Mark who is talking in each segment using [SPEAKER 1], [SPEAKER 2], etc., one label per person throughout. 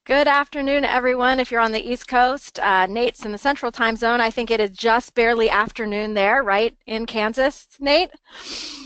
[SPEAKER 1] Good afternoon, everyone. If you're on the East Coast, Nate's in the Central Time Zone. I think it is just barely afternoon there, right, in Kansas, Nate?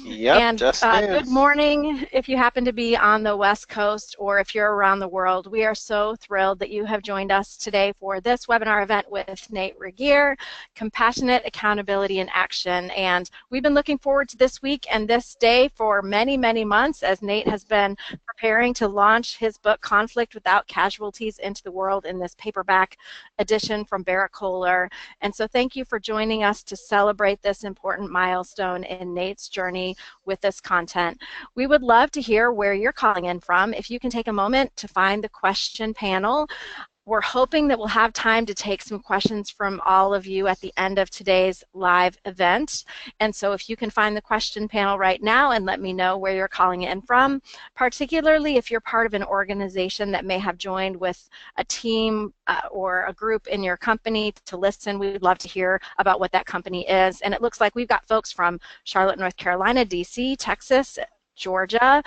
[SPEAKER 2] Yep,
[SPEAKER 1] And
[SPEAKER 2] just noon.
[SPEAKER 1] good morning if you happen to be on the West Coast or if you're around the world. We are so thrilled that you have joined us today for this webinar event with Nate Regier, Compassionate Accountability in Action. And we've been looking forward to this week and this day for many, many months as Nate has been preparing to launch his book, Conflict Without Casualties, into the world in this paperback edition from Barrett Kohler. And so thank you for joining us to celebrate this important milestone in Nate's journey with this content. We would love to hear where you're calling in from. If you can take a moment to find the question panel. We're hoping that we'll have time to take some questions from all of you at the end of today's live event. And so if you can find the question panel right now and let me know where you're calling in from, particularly if you're part of an organization that may have joined with a team or a group in your company to listen, we'd love to hear about what that company is. And it looks like we've got folks from Charlotte, North Carolina, DC, Texas, Georgia,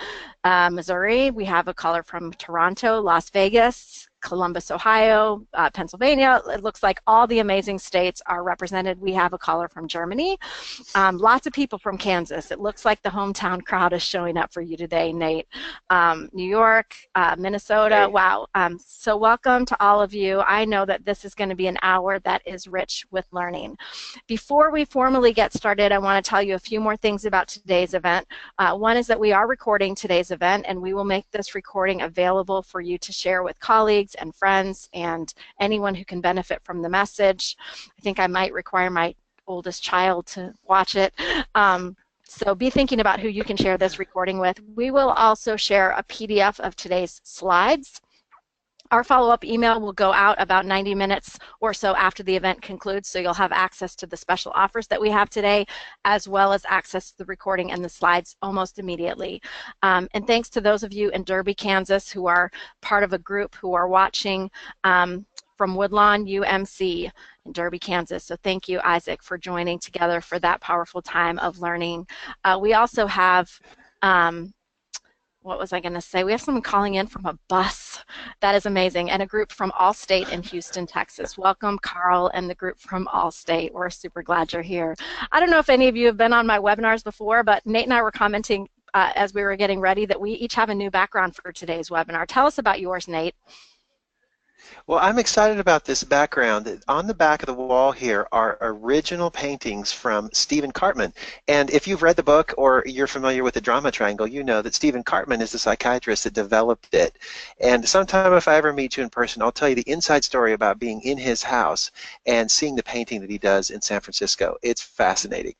[SPEAKER 1] Missouri. We have a caller from Toronto, Las Vegas, Columbus, Ohio, Pennsylvania. It looks like all the amazing states are represented. We have a caller from Germany. Lots of people from Kansas. It looks like the hometown crowd is showing up for you today, Nate. New York, Minnesota.
[SPEAKER 2] Hey.
[SPEAKER 1] Wow. So welcome to all of you. I know that this is going to be an hour that is rich with learning. Before we formally get started, I want to tell you a few more things about today's event. One is that we are recording today's event, and we will make this recording available for you to share with colleagues and friends and anyone who can benefit from the message. I think I might require my oldest child to watch it. So be thinking about who you can share this recording with. We will also share a PDF of today's slides. Our follow-up email will go out about 90 minutes or so after the event concludes, so you'll have access to the special offers that we have today, as well as access to the recording and the slides almost immediately. And thanks to those of you in Derby, Kansas, who are part of a group who are watching from Woodlawn UMC in Derby, Kansas. So thank you, Isaac, for joining together for that powerful time of learning. We also have what was I going to say? We have someone calling in from a bus. That is amazing. And a group from Allstate in Houston, Texas. Welcome, Carl, and the group from Allstate. We're super glad you're here. I don't know if any of you have been on my webinars before, but Nate and I were commenting as we were getting ready that we each have a new background for today's webinar. Tell us about yours, Nate.
[SPEAKER 2] Well, I'm excited about this background. On the back of the wall here are original paintings from Stephen Cartman. And if you've read the book or you're familiar with the drama triangle, you know that Stephen Cartman is the psychiatrist that developed it. And sometime if I ever meet you in person, I'll tell you the inside story about being in his house and seeing the painting that he does in San Francisco. It's fascinating.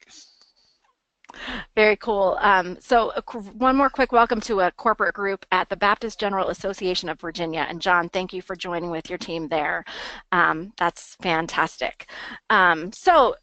[SPEAKER 1] Very cool. So one more quick welcome to a corporate group at the Baptist General Association of Virginia. And John, thank you for joining with your team there. That's fantastic. So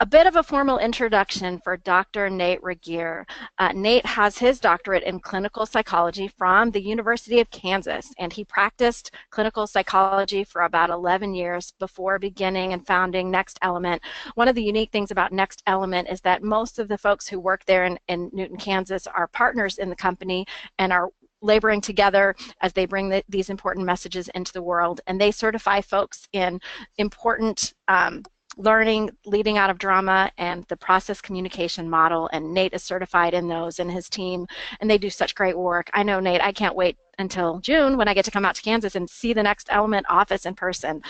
[SPEAKER 1] a bit of a formal introduction for Dr. Nate Regier. Nate has his doctorate in clinical psychology from the University of Kansas, and he practiced clinical psychology for about 11 years before beginning and founding Next Element. One of the unique things about Next Element is that most of the folks who work there in Newton, Kansas are partners in the company and are laboring together as they bring these important messages into the world, and they certify folks in important learning leading out of drama and the process communication model, and Nate is certified in those and his team, and they do such great work. I know, Nate, I can't wait until June when I get to come out to Kansas and see the Next Element office in person.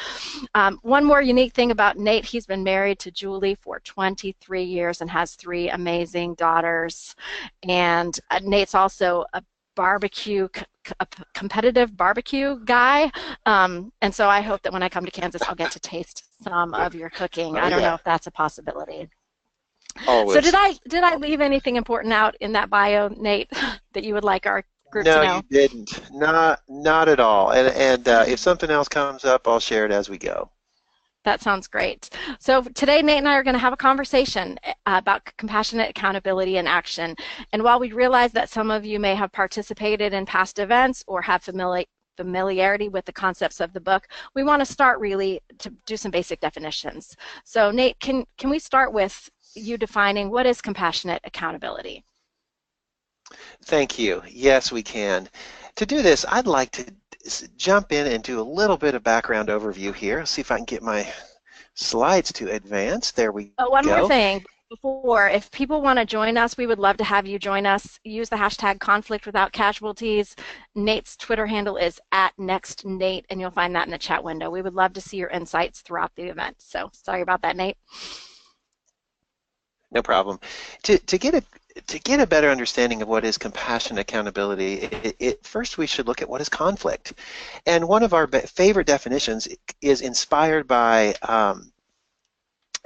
[SPEAKER 1] One more unique thing about Nate, he's been married to Julie for 23 years and has 3 amazing daughters, and Nate's also a competitive barbecue guy, and so I hope that when I come to Kansas I'll get to taste some of your cooking. I don't know if that's a possibility.
[SPEAKER 2] Always.
[SPEAKER 1] So did I leave anything important out in that bio, Nate, that you would like our group to know?
[SPEAKER 2] No, you didn't. Not at all. And if something else comes up, I'll share it as we go.
[SPEAKER 1] That sounds great. So today, Nate and I are going to have a conversation about compassionate accountability in action. And while we realize that some of you may have participated in past events or have familiarity with the concepts of the book, we want to start really to do some basic definitions. So Nate, can we start with you defining what is compassionate accountability?
[SPEAKER 2] Thank you. Yes, we can. To do this, I'd like to jump in and do a little bit of background overview here. Let's see if I can get my slides to advance. There we
[SPEAKER 1] One more
[SPEAKER 2] go.
[SPEAKER 1] thing before, if people want to join us, we would love to have you join us. Use the hashtag conflict without casualties. Nate's Twitter handle is @nextnate, and you'll find that in the chat window. We would love to see your insights throughout the event. So sorry about that, Nate.
[SPEAKER 2] No problem. To get a better understanding of what is compassion accountability, first we should look at what is conflict. And one of our favorite definitions is inspired by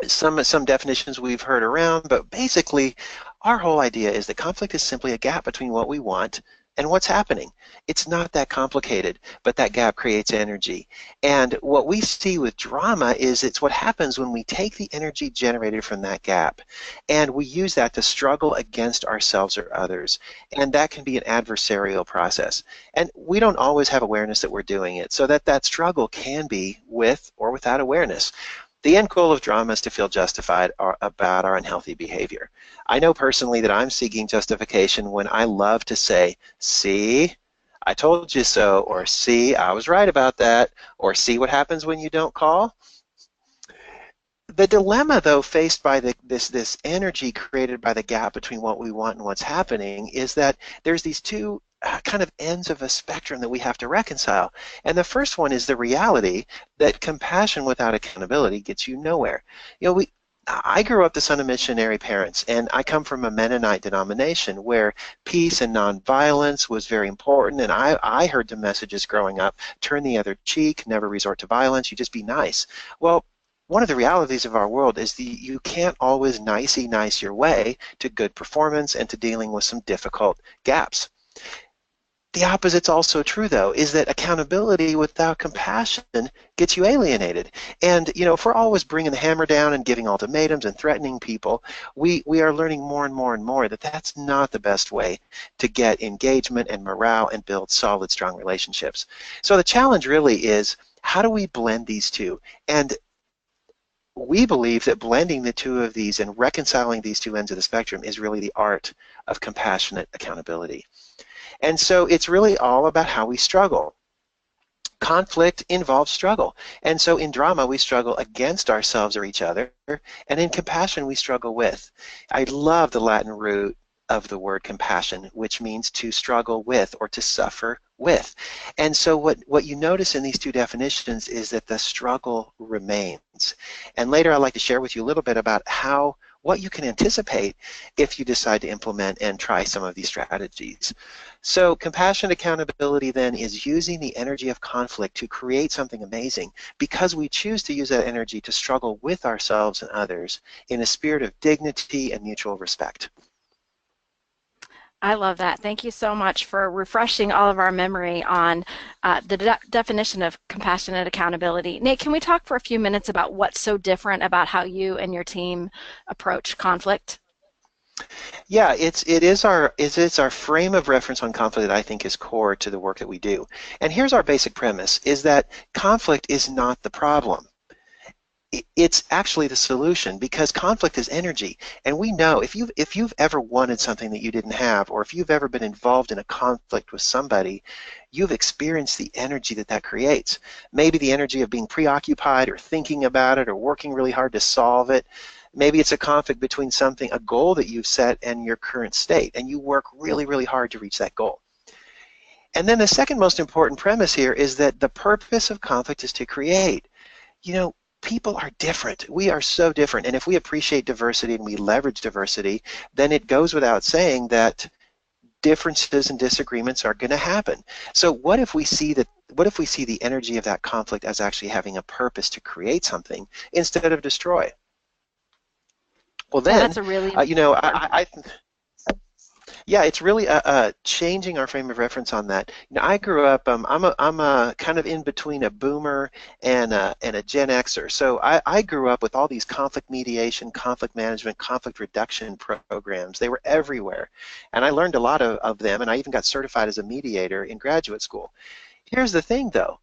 [SPEAKER 2] some definitions we've heard around, but basically our whole idea is that conflict is simply a gap between what we want and what's happening. It's not that complicated, but that gap creates energy. And what we see with drama is it's what happens when we take the energy generated from that gap and we use that to struggle against ourselves or others. And that can be an adversarial process. And we don't always have awareness that we're doing it, so that struggle can be with or without awareness. The end goal of drama is to feel justified about our unhealthy behavior. I know personally that I'm seeking justification when I love to say, see, I told you so, or see, I was right about that, or see what happens when you don't call. The dilemma, though, faced by this energy created by the gap between what we want and what's happening is that there's these two kind of ends of a spectrum that we have to reconcile. And the first one is the reality that compassion without accountability gets you nowhere. You know, I grew up the son of missionary parents, and I come from a Mennonite denomination where peace and nonviolence was very important, and I heard the messages growing up, turn the other cheek, never resort to violence, you just be nice. Well, one of the realities of our world is that you can't always nicey nice your way to good performance and to dealing with some difficult gaps. The opposite's also true, though, is that accountability without compassion gets you alienated. And, you know, if we're always bringing the hammer down and giving ultimatums and threatening people, we are learning more and more and more that that's not the best way to get engagement and morale and build solid, strong relationships. So the challenge really is, how do we blend these two? And we believe that blending the two of these and reconciling these two ends of the spectrum is really the art of compassionate accountability. And so it's really all about how we struggle. Conflict involves struggle. And so in drama, we struggle against ourselves or each other, and in compassion, we struggle with. I love the Latin root of the word compassion, which means to struggle with or to suffer with. And so what you notice in these two definitions is that the struggle remains. And later I'd like to share with you a little bit about what you can anticipate if you decide to implement and try some of these strategies. So compassion accountability then is using the energy of conflict to create something amazing because we choose to use that energy to struggle with ourselves and others in a spirit of dignity and mutual respect.
[SPEAKER 1] I love that. Thank you so much for refreshing all of our memory on the definition of compassionate accountability. Nate, can we talk for a few minutes about what's so different about how you and your team approach conflict?
[SPEAKER 2] Yeah, it is our frame of reference on conflict that I think is core to the work that we do. And here's our basic premise, is that conflict is not the problem. It's actually the solution, because conflict is energy, and we know if you've ever wanted something that you didn't have, or if you've ever been involved in a conflict with somebody, you've experienced the energy that creates. Maybe the energy of being preoccupied or thinking about it or working really hard to solve it. Maybe it's a conflict between a goal that you've set and your current state, and you work really, really hard to reach that goal. And then the second most important premise here is that the purpose of conflict is to create. You know, people are different. We are so different. And if we appreciate diversity and we leverage diversity, then it goes without saying that differences and disagreements are going to happen. So what if we see the energy of that conflict as actually having a purpose to create something instead of destroy? Well, then,
[SPEAKER 1] that's a really
[SPEAKER 2] you know, yeah, it's really changing our frame of reference on that. You know, I grew up. I'm a kind of in between a boomer and a Gen Xer. So I grew up with all these conflict mediation, conflict management, conflict reduction programs. They were everywhere, and I learned a lot of them. And I even got certified as a mediator in graduate school. Here's the thing, though: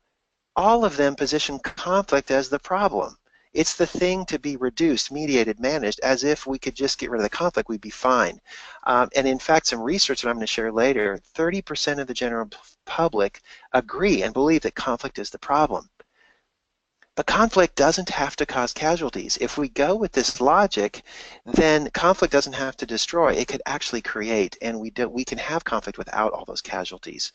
[SPEAKER 2] all of them position conflict as the problem. It's the thing to be reduced, mediated, managed, as if we could just get rid of the conflict, we'd be fine. And in fact, some research that I'm going to share later, 30% of the general public agree and believe that conflict is the problem. But conflict doesn't have to cause casualties. If we go with this logic, then conflict doesn't have to destroy. It could actually create, and we can have conflict without all those casualties.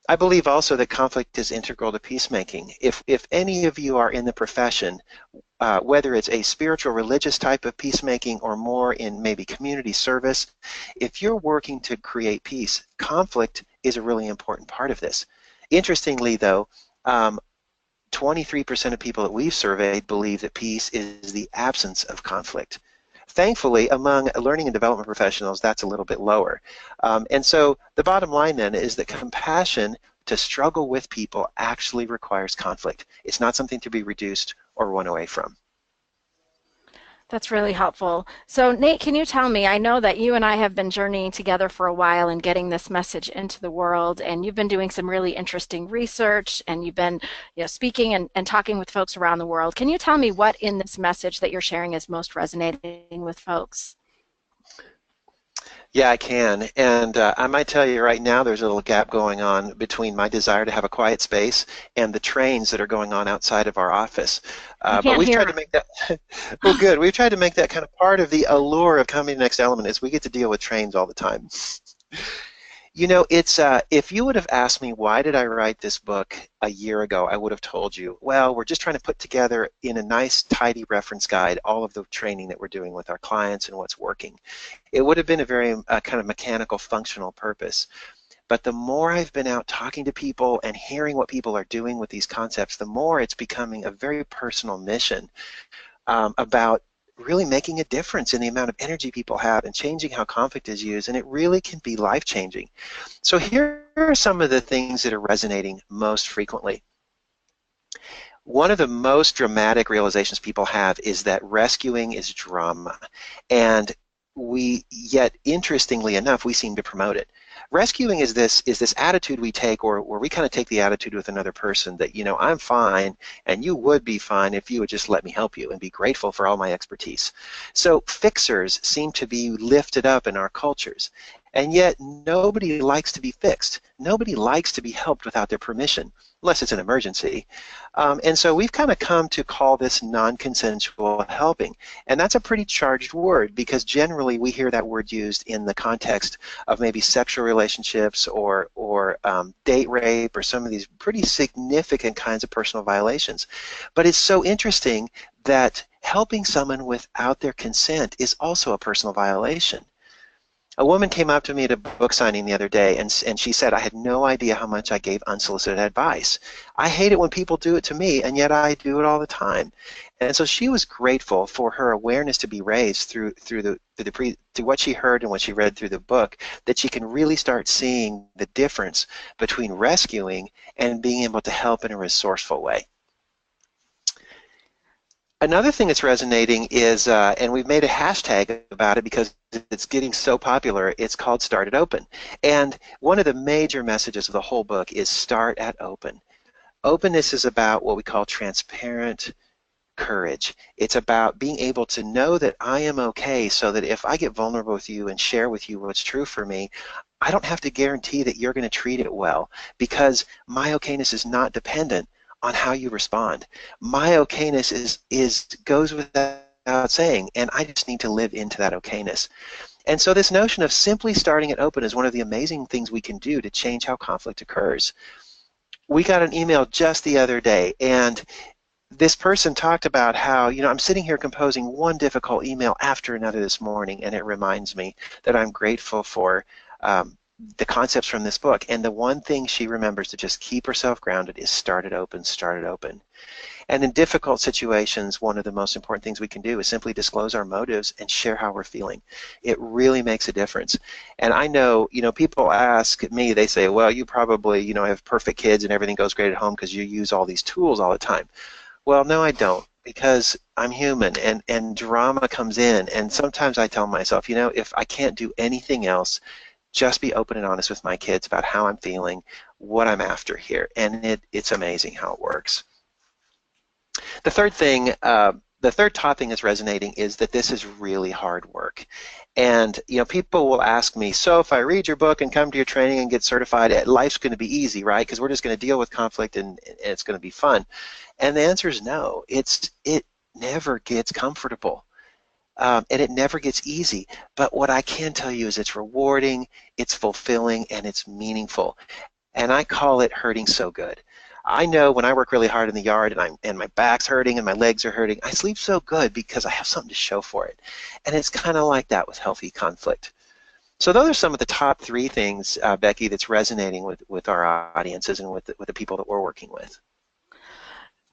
[SPEAKER 2] I believe also that conflict is integral to peacemaking. If any of you are in the profession, whether it's a spiritual, religious type of peacemaking or more in maybe community service, if you're working to create peace, conflict is a really important part of this. Interestingly, though, 23% of people that we've surveyed believe that peace is the absence of conflict. Thankfully, among learning and development professionals, that's a little bit lower. And so the bottom line then is that compassion to struggle with people actually requires conflict. It's not something to be reduced or run away from.
[SPEAKER 1] That's really helpful. So Nate, can you tell me, I know that you and I have been journeying together for a while and getting this message into the world, and you've been doing some really interesting research, and you've been speaking and talking with folks around the world. Can you tell me what in this message that you're sharing is most resonating with folks?
[SPEAKER 2] Yeah, I can. And I might tell you right now there's a little gap going on between my desire to have a quiet space and the trains that are going on outside of our office. But we've tried to make that, well, good. We've tried to make that kind of part of the allure of Coming to the Next Element is we get to deal with trains all the time. You know, it's if you would have asked me why did I write this book a year ago, I would have told you, well, we're just trying to put together in a nice, tidy reference guide all of the training that we're doing with our clients and what's working. It would have been a very kind of mechanical, functional purpose. But the more I've been out talking to people and hearing what people are doing with these concepts, the more it's becoming a very personal mission about really making a difference in the amount of energy people have and changing how conflict is used, and it really can be life-changing. So here are some of the things that are resonating most frequently. One of the most dramatic realizations people have is that rescuing is drama, and yet interestingly enough, we seem to promote it. Rescuing is this attitude we take, or where we kind of take the attitude with another person that, you know, I'm fine and you would be fine if you would just let me help you and be grateful for all my expertise. So fixers seem to be lifted up in our cultures, and yet nobody likes to be fixed. Nobody likes to be helped without their permission, unless it's an emergency. And so we've kind of come to call this non-consensual helping. And that's a pretty charged word because generally we hear that word used in the context of maybe sexual relationships or date rape or some of these pretty significant kinds of personal violations. But it's so interesting that helping someone without their consent is also a personal violation. A woman came up to me at a book signing the other day and she said, I had no idea how much I gave unsolicited advice. I hate it when people do it to me, and yet I do it all the time. And so she was grateful for her awareness to be raised through what she heard and what she read through the book, that she can really start seeing the difference between rescuing and being able to help in a resourceful way. Another thing that's resonating is, and we've made a hashtag about it because it's getting so popular, it's called Start at Open. And one of the major messages of the whole book is start at open. Openness is about what we call transparent courage. It's about being able to know that I am okay, so that if I get vulnerable with you and share with you what's true for me, I don't have to guarantee that you're going to treat it well, because my okayness is not dependent on how you respond. My okayness goes without saying, and I just need to live into that okayness. And so this notion of simply starting it open is one of the amazing things we can do to change how conflict occurs. We got an email just the other day, and this person talked about how, you know, I'm sitting here composing one difficult email after another this morning, and it reminds me that I'm grateful for the concepts from this book. And the one thing she remembers to just keep herself grounded is start it open, start it open. And in difficult situations, one of the most important things we can do is simply disclose our motives and share how we're feeling. It really makes a difference. And I know, you know, people ask me, they say, well, you probably, you know, have perfect kids and everything goes great at home because you use all these tools all the time. Well, no, I don't, because I'm human, and drama comes in. And sometimes I tell myself, you know, if I can't do anything else, just be open and honest with my kids about how I'm feeling, what I'm after here, and it's amazing how it works. The third thing, the third top thing that's resonating is that this is really hard work. And people will ask me, so if I read your book and come to your training and get certified, life's going to be easy, right? Because we're just going to deal with conflict and it's going to be fun. And the answer is no. It never gets comfortable. And it never gets easy. But what I can tell you is it's rewarding, it's fulfilling, and it's meaningful. And I call it hurting so good. I know when I work really hard in the yard and my back's hurting and my legs are hurting, I sleep so good because I have something to show for it. And it's kind of like that with healthy conflict. So those are some of the top three things, Becky, that's resonating with our audiences and with the people that we're working with.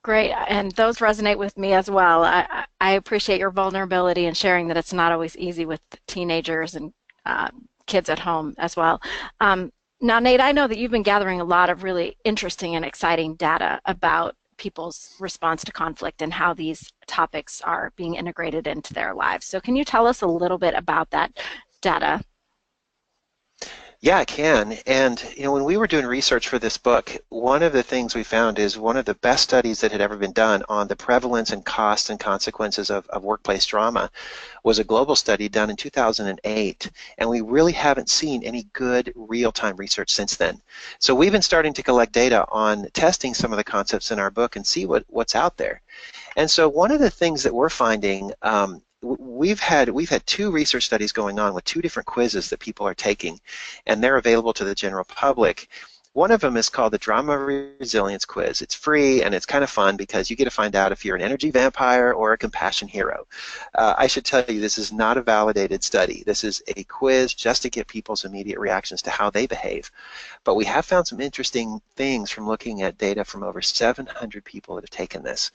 [SPEAKER 1] Great, and those resonate with me as well. I appreciate your vulnerability and sharing that it's not always easy with teenagers and kids at home as well. Now, Nate, I know that you've been gathering a lot of really interesting and exciting data about people's response to conflict and how these topics are being integrated into their lives. So can you tell us a little bit about that data?
[SPEAKER 2] Yeah, I can. And when we were doing research for this book, one of the things we found is one of the best studies that had ever been done on the prevalence and cost and consequences of workplace drama was a global study done in 2008. And we really haven't seen any good real-time research since then. So we've been starting to collect data on testing some of the concepts in our book and see what's out there. And so one of the things that we're finding, we've had two research studies going on with two different quizzes that people are taking, and they're available to the general public. One of them is called the Drama Resilience Quiz. It's free and it's kind of fun because you get to find out if you're an energy vampire or a compassion hero. I should tell you, this is not a validated study. This is a quiz just to get people's immediate reactions to how they behave. But we have found some interesting things from looking at data from over 700 people that have taken this.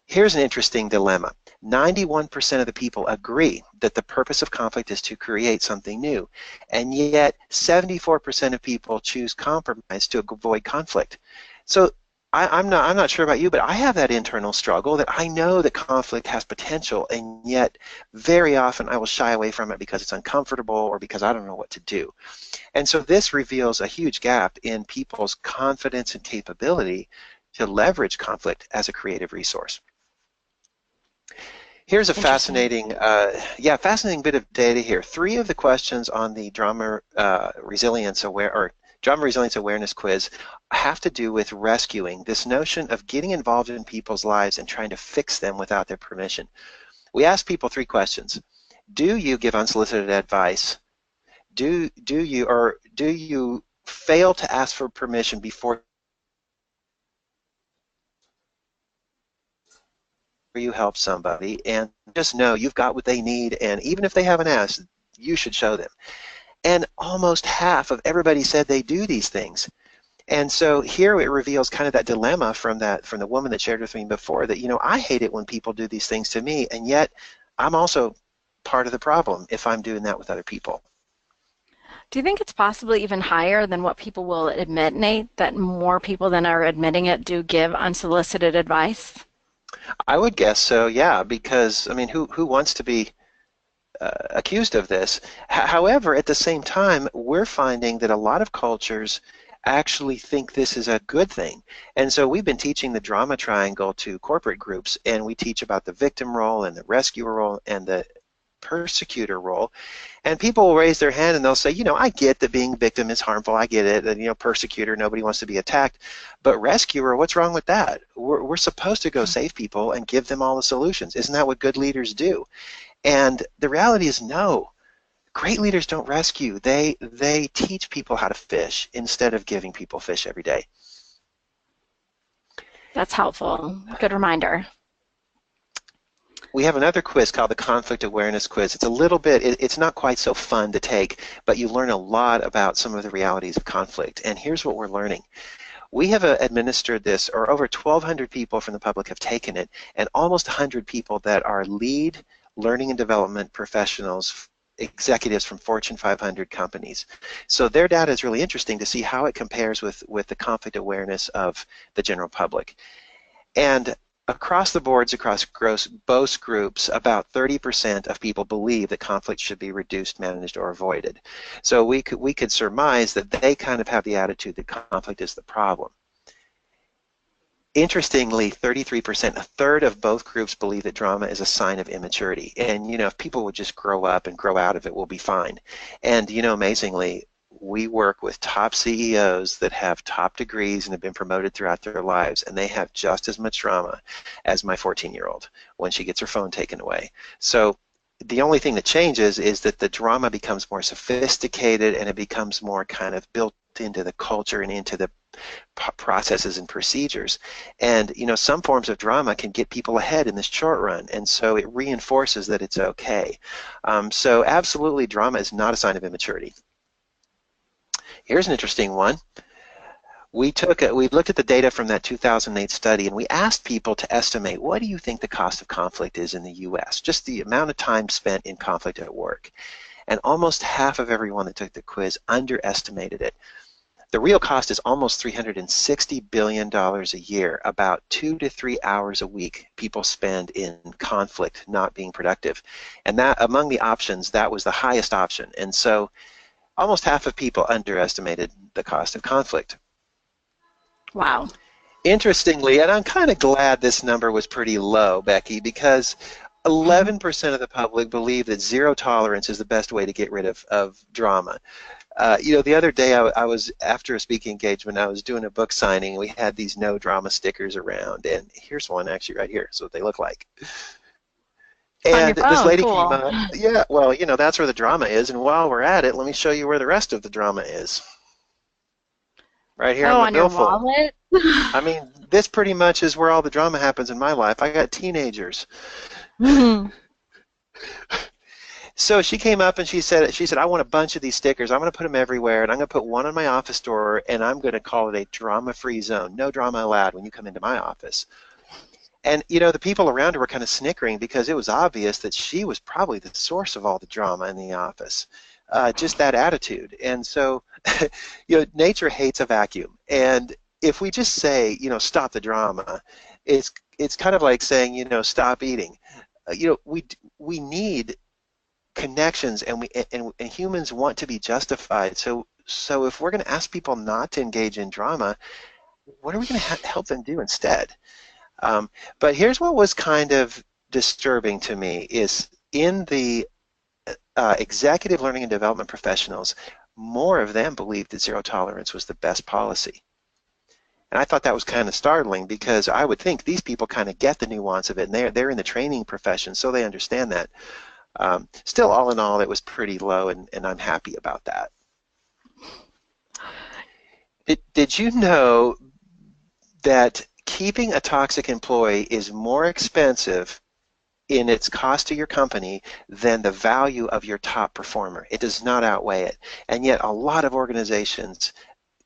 [SPEAKER 2] Here's an interesting dilemma. 91% of the people agree that the purpose of conflict is to create something new, and yet 74% of people choose compromise to avoid conflict. So I'm not sure about you, but I have that internal struggle that I know that conflict has potential, and yet very often I will shy away from it because it's uncomfortable or because I don't know what to do. And so this reveals a huge gap in people's confidence and capability to leverage conflict as a creative resource. Here's a fascinating bit of data here. 3 of the questions on the Drama Resilience Awareness Quiz have to do with rescuing, this notion of getting involved in people's lives and trying to fix them without their permission. We asked people 3 questions. Do you give unsolicited advice? Do you fail to ask for permission before you help somebody, and just know you've got what they need, and even if they haven't asked, you should show them. And almost half of everybody said they do these things. And so here it reveals kind of that dilemma from the woman that shared with me before, that I hate it when people do these things to me, and yet I'm also part of the problem if I'm doing that with other people.
[SPEAKER 1] Do you think it's possibly even higher than what people will admit, Nate, that more people than are admitting it do give unsolicited advice?
[SPEAKER 2] I would guess so, yeah, because I mean, who wants to be accused of this? However, at the same time, we're finding that a lot of cultures actually think this is a good thing. And so we've been teaching the drama triangle to corporate groups, and we teach about the victim role and the rescuer role and the persecutor role, and people will raise their hand and they'll say, I get that being victim is harmful, I get it, and persecutor, nobody wants to be attacked, but rescuer, what's wrong with that? We're supposed to go save people and give them all the solutions. Isn't that what good leaders do? And the reality is no. Great leaders don't rescue. They teach people how to fish instead of giving people fish every day.
[SPEAKER 1] That's helpful. Good reminder.
[SPEAKER 2] We have another quiz called the Conflict Awareness Quiz. It's a little bit, it's not quite so fun to take, but you learn a lot about some of the realities of conflict. And here's what we're learning. We have administered this, or over 1,200 people from the public have taken it, and almost 100 people that are lead learning and development professionals, executives from Fortune 500 companies. So their data is really interesting to see how it compares with the conflict awareness of the general public. And across the boards, across both groups, about 30% of people believe that conflict should be reduced, managed, or avoided. So we could surmise that they kind of have the attitude that conflict is the problem. Interestingly, 33%, a third of both groups believe that drama is a sign of immaturity. And, if people would just grow up and grow out of it, we'll be fine. And, amazingly, we work with top CEOs that have top degrees and have been promoted throughout their lives, and they have just as much drama as my 14-year-old when she gets her phone taken away. So the only thing that changes is that the drama becomes more sophisticated and it becomes more kind of built into the culture and into the processes and procedures. And some forms of drama can get people ahead in the short run, and so it reinforces that it's okay. So absolutely, drama is not a sign of immaturity. Here's an interesting one. We looked at the data from that 2008 study, and we asked people to estimate, what do you think the cost of conflict is in the US? Just the amount of time spent in conflict at work. And almost half of everyone that took the quiz underestimated it. The real cost is almost $360 billion a year, about 2 to 3 hours a week people spend in conflict, not being productive. And that, among the options, that was the highest option. And so almost half of people underestimated the cost of conflict.
[SPEAKER 1] Wow.
[SPEAKER 2] Interestingly, and I'm kind of glad this number was pretty low, Becky, because 11% of the public believe that zero tolerance is the best way to get rid of drama. The other day I was, after a speaking engagement, I was doing a book signing. We had these no drama stickers around, and here's one actually right here. So what they look like. And this lady
[SPEAKER 1] cool.
[SPEAKER 2] came up. Yeah, well, that's where the drama is. And while we're at it, let me show you where the rest of the drama is. Right here on my billfold.
[SPEAKER 1] Your wallet?
[SPEAKER 2] I mean, this pretty much is where all the drama happens in my life. I got teenagers. So she came up and she said, I want a bunch of these stickers. I'm going to put them everywhere, and I'm going to put one on my office door, and I'm going to call it a drama-free zone. No drama allowed when you come into my office. And, the people around her were kind of snickering because it was obvious that she was probably the source of all the drama in the office. Just that attitude. And so, nature hates a vacuum. And if we just say, stop the drama, it's kind of like saying, stop eating. We need connections, and humans want to be justified. So if we're going to ask people not to engage in drama, what are we going to help them do instead? But here's what was kind of disturbing to me is in the executive learning and development professionals, more of them believed that zero tolerance was the best policy. And I thought that was kind of startling because I would think these people kind of get the nuance of it, and they're in the training profession, so they understand that. Still, all in all, it was pretty low, and I'm happy about that. Did you know that keeping a toxic employee is more expensive in its cost to your company than the value of your top performer? It does not outweigh it. And yet a lot of organizations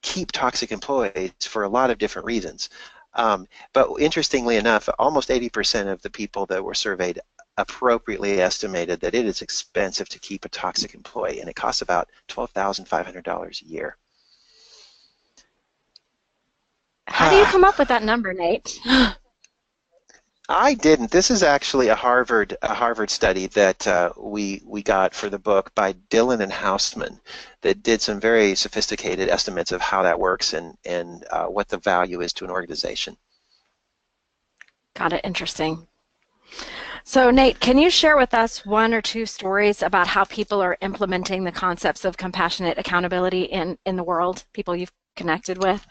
[SPEAKER 2] keep toxic employees for a lot of different reasons. But interestingly enough, almost 80% of the people that were surveyed appropriately estimated that it is expensive to keep a toxic employee, and it costs about $12,500 a year.
[SPEAKER 1] How do you come up with that number, Nate?
[SPEAKER 2] I didn't. This is actually a Harvard study that we got for the book by Dillon and Hausman that did some very sophisticated estimates of how that works and what the value is to an organization.
[SPEAKER 1] Got it. Interesting. So, Nate, can you share with us one or two stories about how people are implementing the concepts of compassionate accountability in the world, people you've connected with?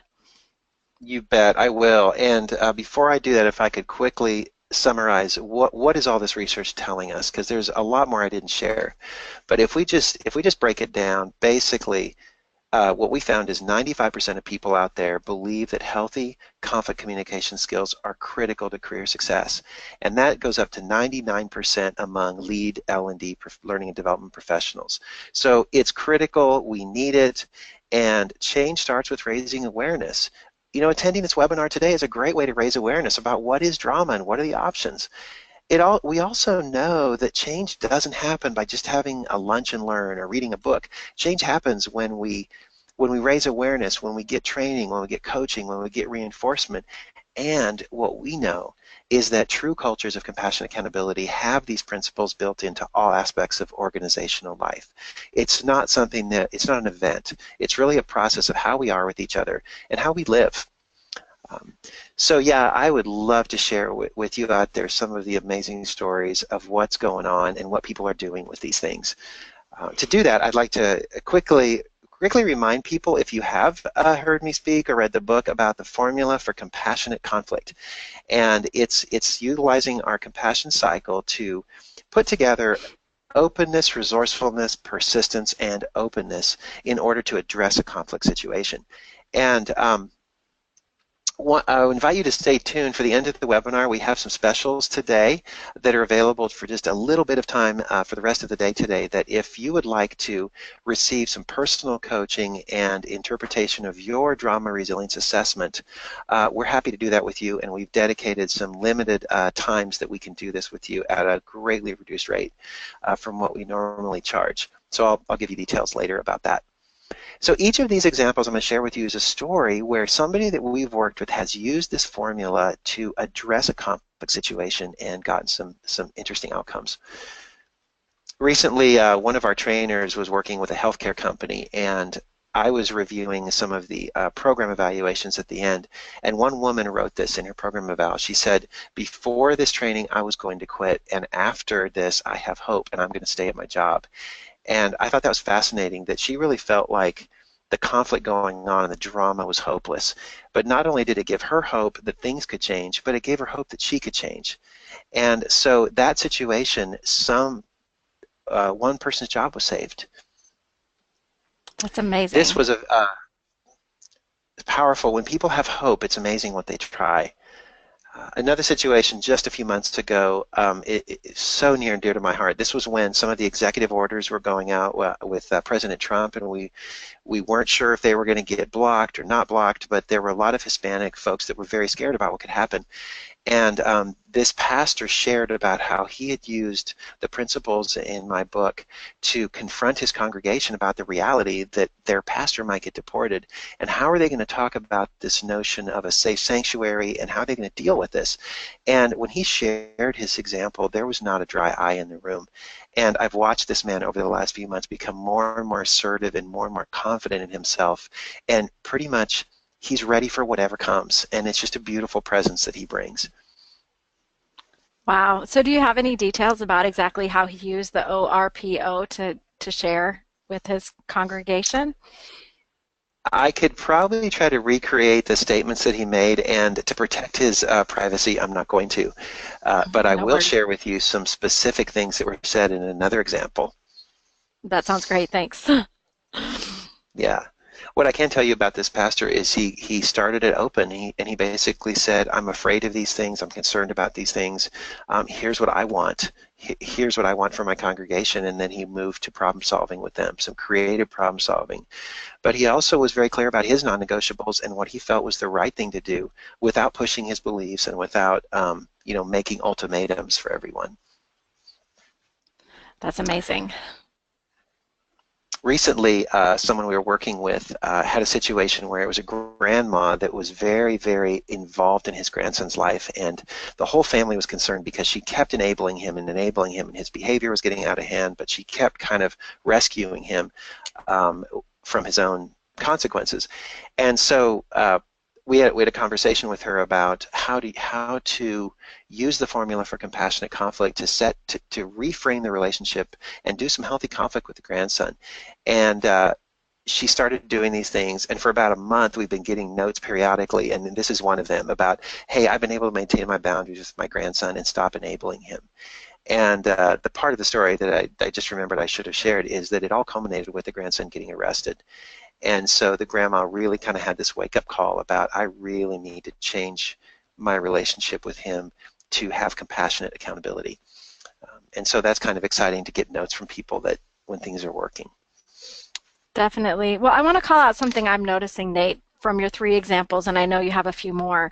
[SPEAKER 2] You bet, I will. And before I do that, if I could quickly summarize what is all this research telling us, because there's a lot more I didn't share. But if we just break it down, basically what we found is 95% of people out there believe that healthy conflict communication skills are critical to career success. And that goes up to 99% among lead L&D learning and development professionals. So it's critical, we need it, and change starts with raising awareness. Attending this webinar today is a great way to raise awareness about what is drama and what are the options. We also know that change doesn't happen by just having a lunch and learn or reading a book. Change happens when we raise awareness, when we get training, when we get coaching, when we get reinforcement. And what we know is that true cultures of compassionate accountability have these principles built into all aspects of organizational life. It's not an event. It's really a process of how we are with each other and how we live. Um, so yeah, I would love to share with you out there some of the amazing stories of what's going on and what people are doing with these things. To do that, I'd like to quickly remind people, if you have heard me speak or read the book, about the formula for compassionate conflict. And it's utilizing our compassion cycle to put together openness, resourcefulness, persistence, and openness in order to address a conflict situation. And I invite you to stay tuned for the end of the webinar. We have some specials today that are available for just a little bit of time for the rest of the day today, that if you would like to receive some personal coaching and interpretation of your drama resilience assessment, we're happy to do that with you, and we've dedicated some limited times that we can do this with you at a greatly reduced rate from what we normally charge. So I'll give you details later about that. So each of these examples I'm going to share with you is a story where somebody that we've worked with has used this formula to address a complex situation and gotten some interesting outcomes. Recently, one of our trainers was working with a healthcare company, and I was reviewing some of the program evaluations at the end, and one woman wrote this in her program eval. She said, "Before this training, I was going to quit, and after this, I have hope, and I'm going to stay at my job." And I thought that was fascinating, that she really felt like the conflict going on and the drama was hopeless. But not only did it give her hope that things could change, but it gave her hope that she could change. And so that situation, one person's job was saved.
[SPEAKER 1] That's amazing.
[SPEAKER 2] This was powerful. When people have hope, it's amazing what they try. Another situation just a few months ago, it's so near and dear to my heart. This was when some of the executive orders were going out with President Trump, and we weren't sure if they were going to get blocked or not blocked, but there were a lot of Hispanic folks that were very scared about what could happen. And this pastor shared about how he had used the principles in my book to confront his congregation about the reality that their pastor might get deported, and how are they going to talk about this notion of a safe sanctuary, and how are they going to deal with this. And when he shared his example, there was not a dry eye in the room. And I've watched this man over the last few months become more and more assertive and more confident in himself, and pretty much he's ready for whatever comes, and it's just a beautiful presence that he brings.
[SPEAKER 1] Wow. So do you have any details about exactly how he used the ORPO to share with his congregation?
[SPEAKER 2] I could probably try to recreate the statements that he made, and to protect his privacy, I'm not going to. But I will share with you some specific things that were said in another example.
[SPEAKER 1] That sounds great. Thanks.
[SPEAKER 2] Yeah. What I can tell you about this pastor is he started it open, and he basically said, "I'm afraid of these things. I'm concerned about these things. Here's what I want. Here's what I want for my congregation." And then he moved to problem solving with them, some creative problem solving. But he also was very clear about his non-negotiables and what he felt was the right thing to do, without pushing his beliefs and without making ultimatums for everyone.
[SPEAKER 1] That's amazing.
[SPEAKER 2] Recently, someone we were working with had a situation where it was a grandma that was very involved in his grandson's life, and the whole family was concerned because she kept enabling him, and his behavior was getting out of hand, but she kept kind of rescuing him from his own consequences. And so we had a conversation with her about how to use the formula for compassionate conflict to reframe the relationship and do some healthy conflict with the grandson. And she started doing these things, and for about a month we've been getting notes periodically, and this is one of them about, "Hey, I've been able to maintain my boundaries with my grandson and stop enabling him." And the part of the story that I just remembered I should have shared is that it all culminated with the grandson getting arrested. And so the grandma really kind of had this wake-up call about, I really need to change my relationship with him to have compassionate accountability. And so that's kind of exciting to get notes from people that when things are working.
[SPEAKER 1] Definitely. Well, I want to call out something I'm noticing, Nate, from your 3 examples, and I know you have a few more.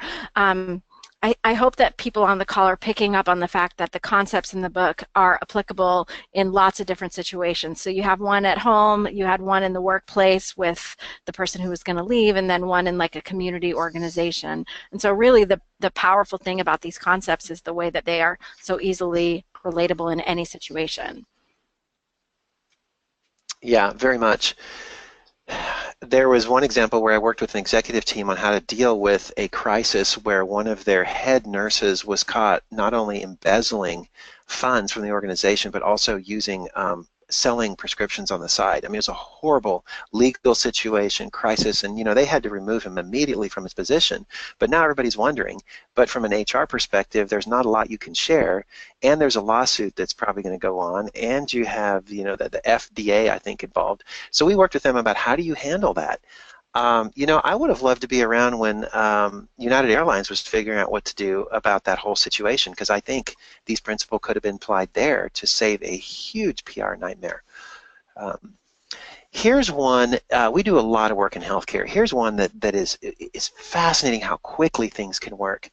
[SPEAKER 1] I hope that people on the call are picking up on the fact that the concepts in the book are applicable in lots of different situations. So you have one at home, you had one in the workplace with the person who was going to leave, and then one in like a community organization. And so really the powerful thing about these concepts is the way that they are so easily relatable in any situation.
[SPEAKER 2] Yeah, very much. There was one example where I worked with an executive team on how to deal with a crisis where one of their head nurses was caught not only embezzling funds from the organization, but also using selling prescriptions on the side. I mean, it was a horrible legal situation, crisis, and they had to remove him immediately from his position. But now everybody's wondering. But from an HR perspective, there's not a lot you can share, and there's a lawsuit that's probably going to go on, and you have the FDA, I think, involved. So we worked with them about how do you handle that. I would have loved to be around when United Airlines was figuring out what to do about that whole situation, because I think these principles could have been applied there to save a huge PR nightmare. Um, Here's one, we do a lot of work in healthcare. Here's one that is fascinating how quickly things can work.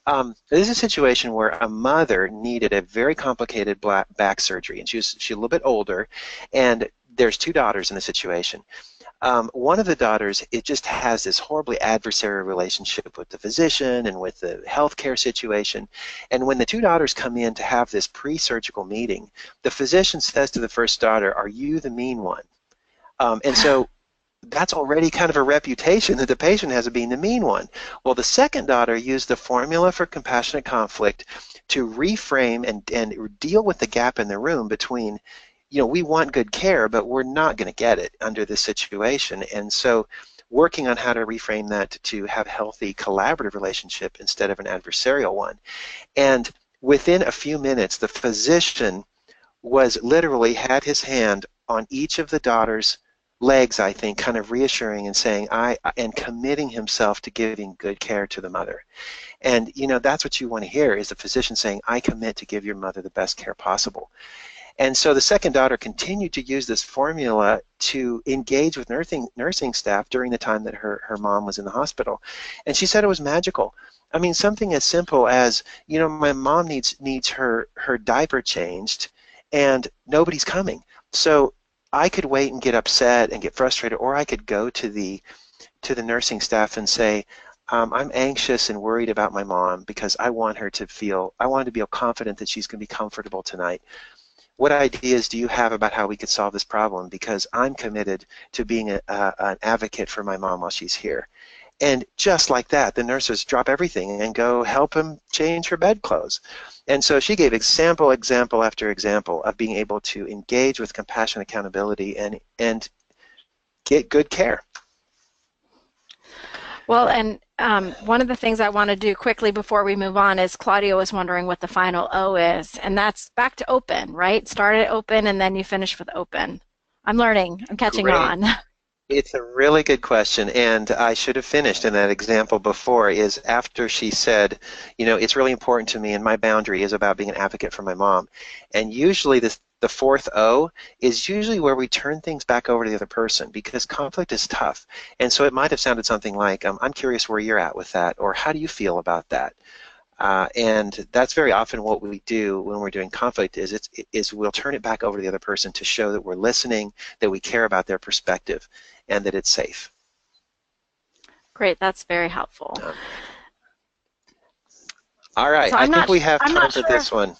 [SPEAKER 2] This is a situation where a mother needed a very complicated back surgery, and she's a little bit older, and there's two daughters in the situation. One of the daughters, it just has this horribly adversarial relationship with the physician and with the healthcare situation. And when the two daughters come in to have this pre-surgical meeting, the physician says to the first daughter, "Are you the mean one?" And so that's already kind of a reputation that the patient has of being the mean one. Well, the second daughter used the formula for compassionate conflict to reframe and deal with the gap in the room between, we want good care, but we're not going to get it under this situation. And so working on how to reframe that to have a healthy collaborative relationship instead of an adversarial one. And within a few minutes, the physician was literally had his hand on each of the daughters' legs, I think, kind of reassuring and saying, and committing himself to giving good care to the mother. And, that's what you want to hear, is the physician saying, "I commit to give your mother the best care possible." And so the second daughter continued to use this formula to engage with nursing staff during the time that her mom was in the hospital. And she said it was magical. I mean, something as simple as, my mom needs her diaper changed, and nobody's coming. So I could wait and get upset and get frustrated, or I could go to the nursing staff and say, "I'm anxious and worried about my mom because I want her to feel confident that she's going to be comfortable tonight. What ideas do you have about how we could solve this problem? Because I'm committed to being an advocate for my mom while she's here." And just like that, the nurses drop everything and go help him change her bedclothes. And so she gave example after example of being able to engage with compassion, accountability, and get good care.
[SPEAKER 1] Well, and one of the things I want to do quickly before we move on is Claudia was wondering what the final O is, and that's back to open, right? Start at open and then you finish with open. I'm learning. I'm catching
[SPEAKER 2] Great.
[SPEAKER 1] on.
[SPEAKER 2] It's a really good question, and I should have finished in that example before, is after she said, it's really important to me and my boundary is about being an advocate for my mom. And usually the fourth O is usually where we turn things back over to the other person, because conflict is tough. And so it might have sounded something like, "I'm curious where you're at with that," or "How do you feel about that?" And that's very often what we do when we're doing conflict, is we'll turn it back over to the other person to show that we're listening, that we care about their perspective, and that it's safe.
[SPEAKER 1] Great, that's very helpful.
[SPEAKER 2] All right,
[SPEAKER 1] So
[SPEAKER 2] I think we have
[SPEAKER 1] I'm
[SPEAKER 2] time
[SPEAKER 1] not
[SPEAKER 2] for
[SPEAKER 1] sure.
[SPEAKER 2] this one.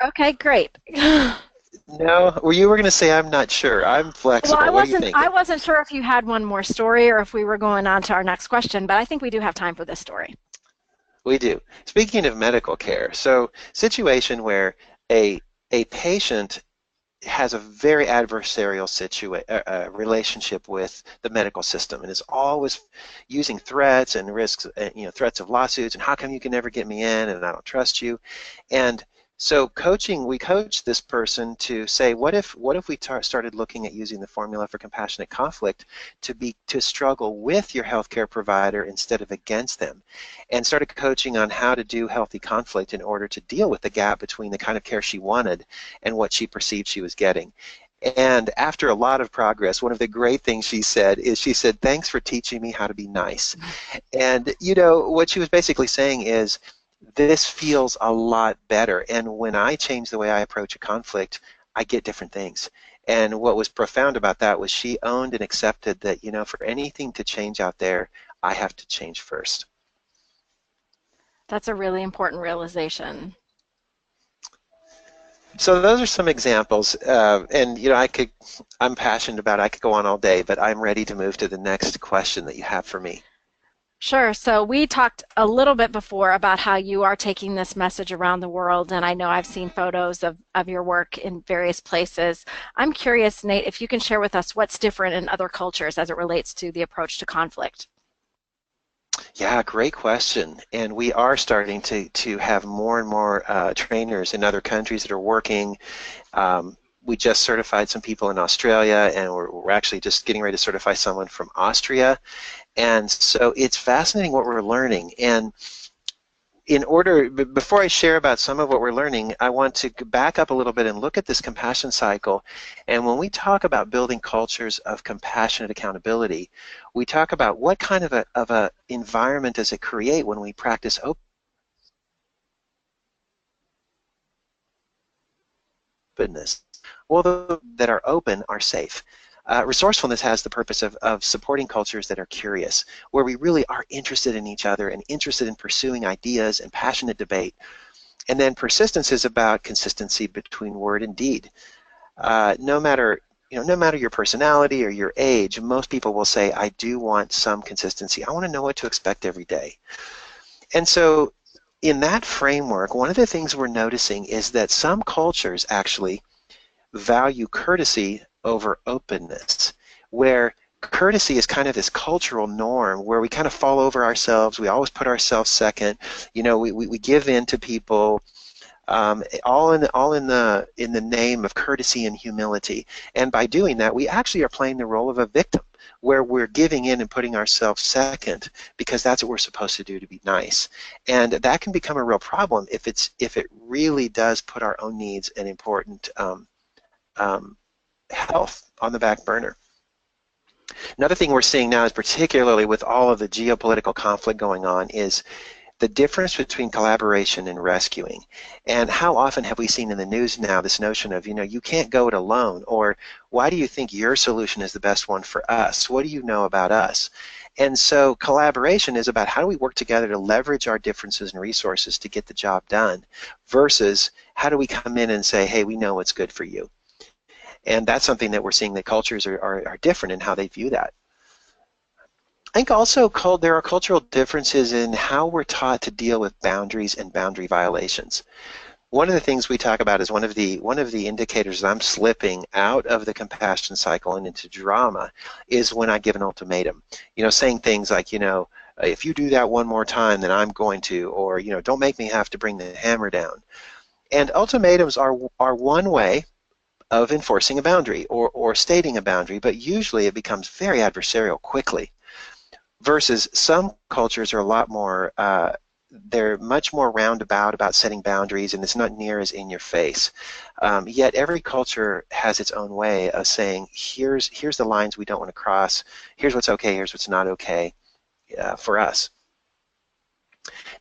[SPEAKER 1] Okay, great.
[SPEAKER 2] No, well, you were going to say I'm not sure. I'm flexible.
[SPEAKER 1] Well,
[SPEAKER 2] What do you think?
[SPEAKER 1] I wasn't sure if you had one more story or if we were going on to our next question, but I think we do have time for this story.
[SPEAKER 2] We do. Speaking of medical care, so situation where a patient has a very adversarial relationship with the medical system and is always using threats and risks, threats of lawsuits, and "How come you can never get me in, and I don't trust you?" And so we coach this person to say, what if we started looking at using the formula for compassionate conflict to struggle with your healthcare provider instead of against them, and started coaching on how to do healthy conflict in order to deal with the gap between the kind of care she wanted and what she perceived she was getting. And after a lot of progress, one of the great things she said, "Thanks for teaching me how to be nice." And what she was basically saying is, this feels a lot better, and when I change the way I approach a conflict, I get different things. And what was profound about that was she owned and accepted that, for anything to change out there, I have to change first.
[SPEAKER 1] That's a really important realization.
[SPEAKER 2] So those are some examples, and I'm passionate about it. I could go on all day, but I'm ready to move to the next question that you have for me.
[SPEAKER 1] Sure. So we talked a little bit before about how you are taking this message around the world, and I know I've seen photos of your work in various places. I'm curious, Nate, if you can share with us what's different in other cultures as it relates to the approach to conflict.
[SPEAKER 2] Yeah, great question. And we are starting to have more and more trainers in other countries that are working. We just certified some people in Australia, and we're actually just getting ready to certify someone from Austria. And so it's fascinating what we're learning. And before I share about some of what we're learning, I want to back up a little bit and look at this compassion cycle. And when we talk about building cultures of compassionate accountability, we talk about what kind of a environment does it create when we practice openness. Well, those that are open are safe. Resourcefulness has the purpose of supporting cultures that are curious, where we really are interested in each other and interested in pursuing ideas and passionate debate. And then persistence is about consistency between word and deed. No matter your personality or your age, most people will say, I do want some consistency. I want to know what to expect every day. And so in that framework, one of the things we're noticing is that some cultures actually value courtesy over openness, where courtesy is kind of this cultural norm where we kind of fall over ourselves. We always put ourselves second. We give in to people, all in the name of courtesy and humility. And by doing that, we actually are playing the role of a victim, where we're giving in and putting ourselves second because that's what we're supposed to do to be nice. And that can become a real problem if it really does put our own needs and important health on the back burner. Another thing we're seeing now is, particularly with all of the geopolitical conflict going on, is the difference between collaboration and rescuing. And how often have we seen in the news now this notion of, you can't go it alone, or why do you think your solution is the best one for us? What do you know about us? And so collaboration is about how do we work together to leverage our differences and resources to get the job done, versus how do we come in and say, hey, we know what's good for you. And that's something that we're seeing, that cultures are different in how they view that. I think also there are cultural differences in how we're taught to deal with boundaries and boundary violations. One of the things we talk about is one of the indicators that I'm slipping out of the compassion cycle and into drama is when I give an ultimatum. Saying things like, if you do that one more time, then I'm going to, or don't make me have to bring the hammer down. And ultimatums are one way of enforcing a boundary or stating a boundary, but usually it becomes very adversarial quickly. Versus some cultures are a lot more, they're much more roundabout about setting boundaries, and it's not near as in your face. Yet every culture has its own way of saying, here's the lines we don't want to cross, here's what's okay, here's what's not okay for us.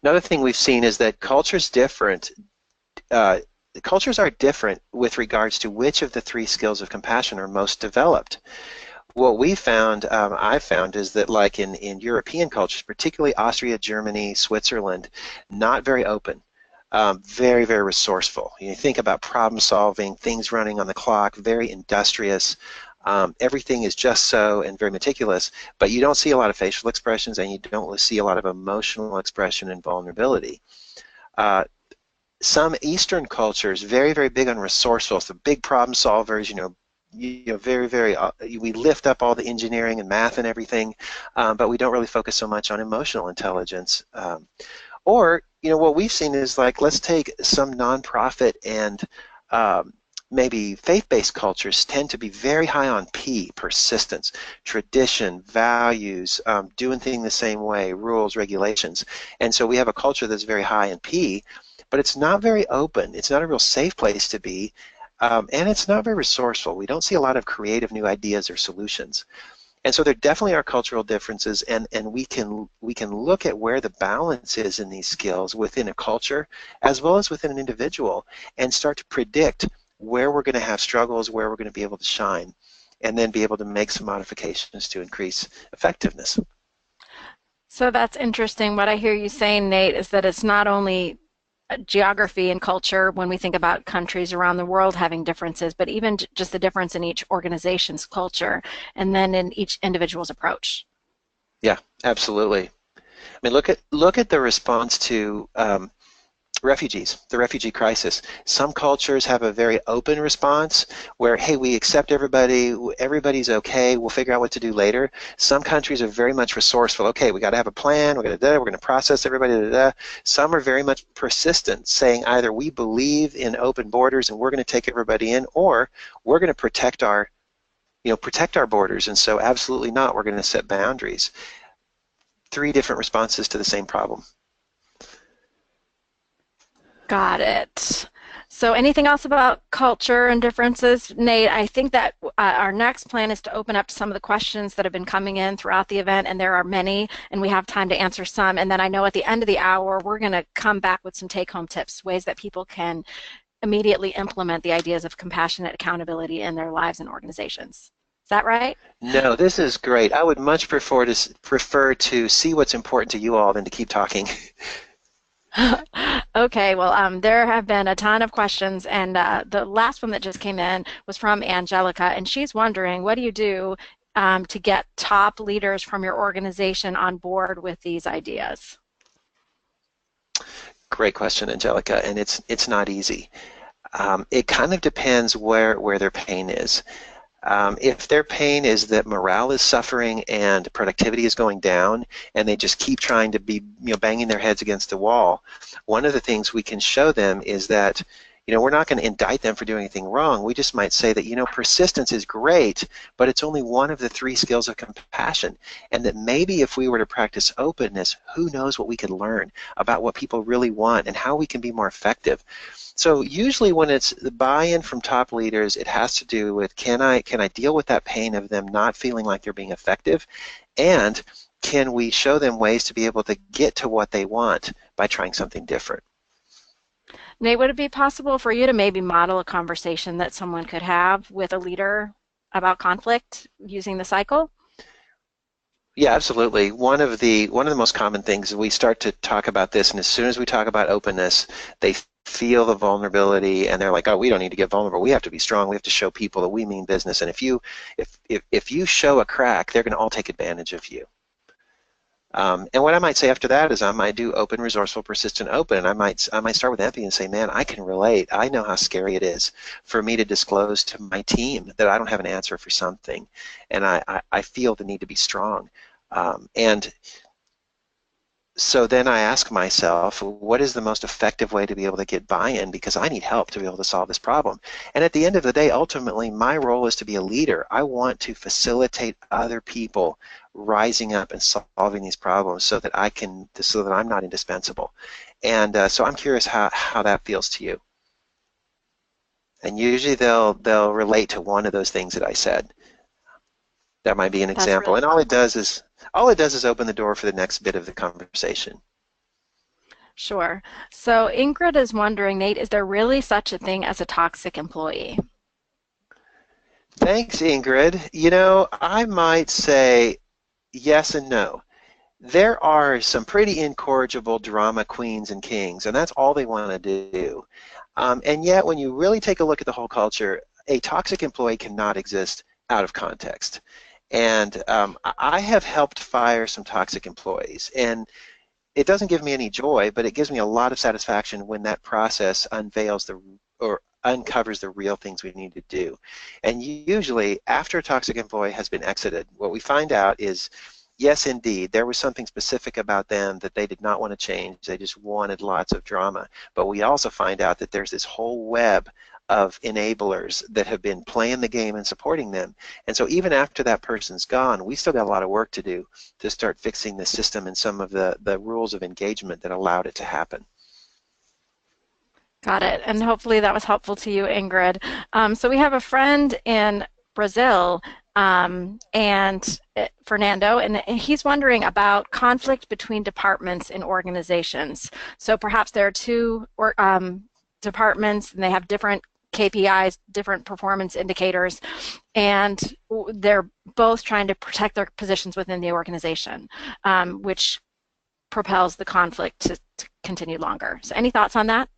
[SPEAKER 2] Another thing we've seen is that cultures are different with regards to which of the three skills of compassion are most developed. What we found, I found, is that like in European cultures, particularly Austria, Germany, Switzerland, not very open, very, very resourceful. You think about problem solving, things running on the clock, very industrious. Everything is just so and very meticulous, but you don't see a lot of facial expressions, and you don't see a lot of emotional expression and vulnerability. Some Eastern cultures, very, very big on resourceful, so big problem solvers, very, very, we lift up all the engineering and math and everything, but we don't really focus so much on emotional intelligence. Or, what we've seen is like, let's take some nonprofit and maybe faith-based cultures tend to be very high on P, persistence, tradition, values, doing things the same way, rules, regulations. And so we have a culture that's very high in P, but it's not very open. It's not a real safe place to be. And it's not very resourceful. We don't see a lot of creative new ideas or solutions. And so there definitely are cultural differences, and we can look at where the balance is in these skills within a culture as well as within an individual, and start to predict where we're going to have struggles, where we're going to be able to shine, and then be able to make some modifications to increase effectiveness.
[SPEAKER 1] So that's interesting. What I hear you saying, Nate, is that it's not only geography and culture when we think about countries around the world having differences, but even just the difference in each organization's culture and then in each individual's approach.
[SPEAKER 2] Yeah, absolutely. I mean, look at the response to refugees, the refugee crisis. Some cultures have a very open response where, hey, we accept everybody, everybody's okay, we'll figure out what to do later. Some countries are very much resourceful. Okay, we got to have a plan, we're going to process everybody. Da, da, da. Some are very much persistent, saying either we believe in open borders and we're going to take everybody in, or we're going to protect our borders, and so absolutely not, we're going to set boundaries. Three different responses to the same problem.
[SPEAKER 1] Got it. So anything else about culture and differences, Nate? I think that our next plan is to open up some of the questions that have been coming in throughout the event, and there are many, and we have time to answer some. And then I know at the end of the hour, we're going to come back with some take-home tips, ways that people can immediately implement the ideas of compassionate accountability in their lives and organizations. Is that right?
[SPEAKER 2] No, this is great. I would much prefer to see what's important to you all than to keep talking.
[SPEAKER 1] Okay, well, there have been a ton of questions, and the last one that just came in was from Angelica, and she's wondering, what do you do to get top leaders from your organization on board with these ideas?
[SPEAKER 2] Great question, Angelica, and it's not easy. It kind of depends where their pain is. If their pain is that morale is suffering and productivity is going down, and they just keep trying to be, banging their heads against the wall, one of the things we can show them is that, we're not going to indict them for doing anything wrong. We just might say that, persistence is great, but it's only one of the three skills of compassion, and that maybe if we were to practice openness, who knows what we could learn about what people really want and how we can be more effective. So usually when it's the buy-in from top leaders, it has to do with, can I deal with that pain of them not feeling like they're being effective, and can we show them ways to be able to get to what they want by trying something different?
[SPEAKER 1] Nate, would it be possible for you to maybe model a conversation that someone could have with a leader about conflict using the cycle?
[SPEAKER 2] Yeah, absolutely. One of the most common things, we start to talk about this, and as soon as we talk about openness, they feel the vulnerability, and they're like, "Oh, we don't need to get vulnerable. We have to be strong. We have to show people that we mean business." And if you show a crack, they're going to all take advantage of you. And what I might say after that is I might do open, resourceful, persistent, open. And I might start with empathy and say, man, I can relate. I know how scary it is for me to disclose to my team that I don't have an answer for something, and I feel the need to be strong. And so then I ask myself, what is the most effective way to be able to get buy-in, because I need help to be able to solve this problem. And at the end of the day, ultimately, my role is to be a leader. I want to facilitate other people rising up and solving these problems so that I'm not indispensable. And so I'm curious how that feels to you. And usually they'll relate to one of those things that I said. That might be an example.
[SPEAKER 1] Really
[SPEAKER 2] and all it does is open the door for the next bit of the conversation.
[SPEAKER 1] Sure. So Ingrid is wondering, Nate, is there really such a thing as a toxic employee?
[SPEAKER 2] Thanks, Ingrid. I might say yes and no. There are some pretty incorrigible drama queens and kings, and that's all they want to do. And yet, when you really take a look at the whole culture, a toxic employee cannot exist out of context. And I have helped fire some toxic employees, and it doesn't give me any joy, but it gives me a lot of satisfaction when that process uncovers the real things we need to do. And usually, after a toxic employee has been exited, what we find out is, yes, indeed, there was something specific about them that they did not want to change. They just wanted lots of drama. But we also find out that there's this whole web of enablers that have been playing the game and supporting them. And so even after that person's gone, we still got a lot of work to do to start fixing the system and some of the rules of engagement that allowed it to happen.
[SPEAKER 1] Got it. And hopefully that was helpful to you, Ingrid. So we have a friend in Brazil, and Fernando, and he's wondering about conflict between departments in organizations. So perhaps there are two departments, and they have different KPIs, different performance indicators, and they're both trying to protect their positions within the organization, which propels the conflict to continue longer. So any thoughts on that?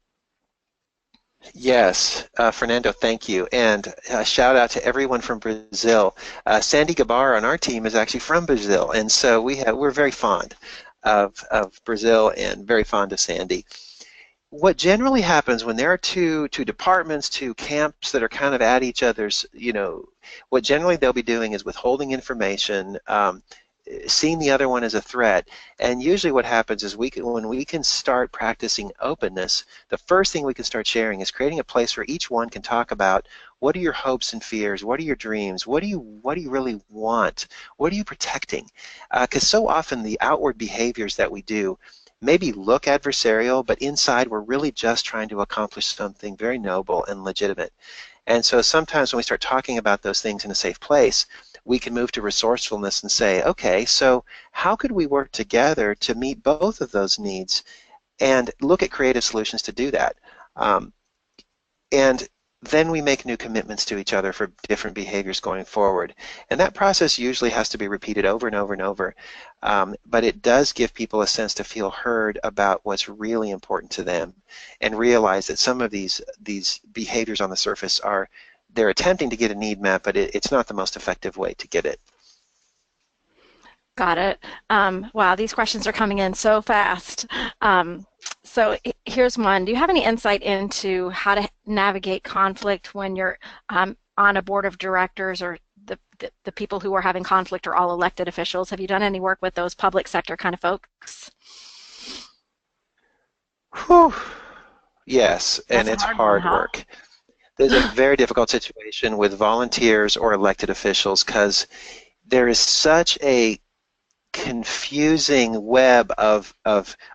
[SPEAKER 2] Yes, Fernando, thank you. And shout out to everyone from Brazil. Sandy Gabar on our team is actually from Brazil, and so we're very fond of Brazil and very fond of Sandy. What generally happens when there are two departments, two camps that are kind of at each other's, what generally they'll be doing is withholding information, seeing the other one as a threat. And usually what happens is when we can start practicing openness, the first thing we can start sharing is creating a place where each one can talk about what are your hopes and fears, what are your dreams, what do you really want, what are you protecting? Because so often the outward behaviors that we do maybe look adversarial, but inside we're really just trying to accomplish something very noble and legitimate. And so sometimes when we start talking about those things in a safe place, we can move to resourcefulness and say, okay, so how could we work together to meet both of those needs and look at creative solutions to do that? And then we make new commitments to each other for different behaviors going forward. And that process usually has to be repeated over and over and over. But it does give people a sense to feel heard about what's really important to them and realize that some of these behaviors on the surface they're attempting to get a need met, but it's not the most effective way to get it.
[SPEAKER 1] Got it. Wow, these questions are coming in so fast. So here's one. Do you have any insight into how to navigate conflict when you're on a board of directors, or the people who are having conflict are all elected officials? Have you done any work with those public sector kind of folks?
[SPEAKER 2] Whew. Yes,
[SPEAKER 1] That's
[SPEAKER 2] and
[SPEAKER 1] a
[SPEAKER 2] it's
[SPEAKER 1] hard one,
[SPEAKER 2] hard
[SPEAKER 1] huh?
[SPEAKER 2] work. There's a very difficult situation with volunteers or elected officials because there is such a confusing web of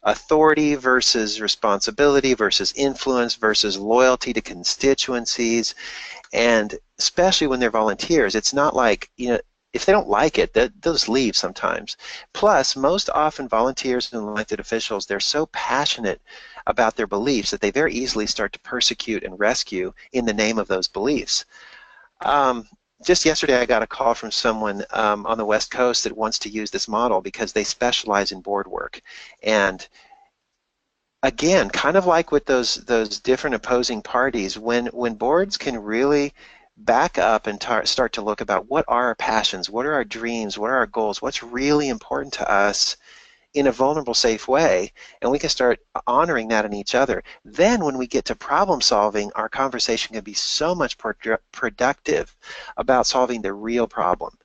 [SPEAKER 2] authority versus responsibility versus influence versus loyalty to constituencies, and especially when they're volunteers, it's not like, if they don't like it, they'll just leave sometimes. Plus, most often volunteers and elected officials, they're so passionate about their beliefs that they very easily start to persecute and rescue in the name of those beliefs. Just yesterday I got a call from someone on the West Coast that wants to use this model because they specialize in board work. And again, kind of like with those different opposing parties, when boards can really back up and start to look about what are our passions, what are our dreams, what are our goals, what's really important to us in a vulnerable, safe way, and we can start honoring that in each other. Then when we get to problem solving, our conversation can be so much productive about solving the real problem.